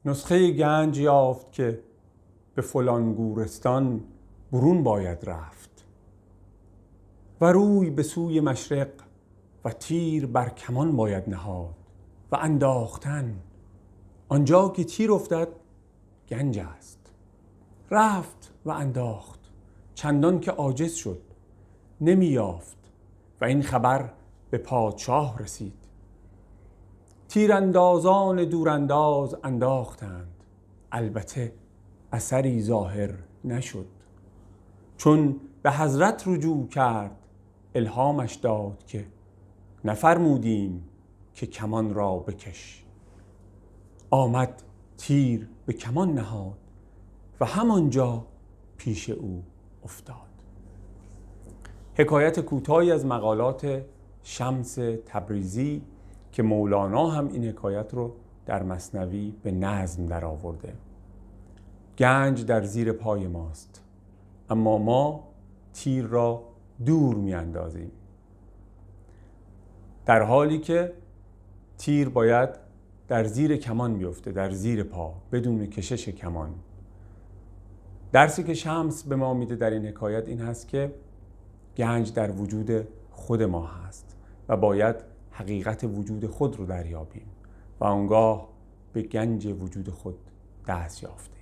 نسخه گنج یافت که به فلان گورستان برون باید رفت و روی به سوی مشرق و تیر بر کمان باید نهاد و انداختن. آنجا که تیر افتد گنج است. رفت و انداخت چندان که عاجز شد، نمی یافت و این خبر به پادشاه رسید. تیراندازان دورانداز انداختند، البته اثری ظاهر نشد. چون به حضرت رجوع کرد، الهامش داد که نفرمودیم که کمان را بکش. آمد تیر به کمان نهاد و همانجا پیش او افتاد. حکایت کوتاهی از مقالات شمس تبریزی که مولانا هم این حکایت رو در مثنوی به نظم در آورده. گنج در زیر پای ماست، اما ما تیر را دور می اندازیم، در حالی که تیر باید در زیر کمان بیفته، در زیر پا، بدون کشش کمان. درسی که شمس به ما میده در این حکایت این هست که گنج در وجود خود ما هست و باید حقیقت وجود خود رو دریابیم و آنگاه به گنج وجود خود دست یافتیم.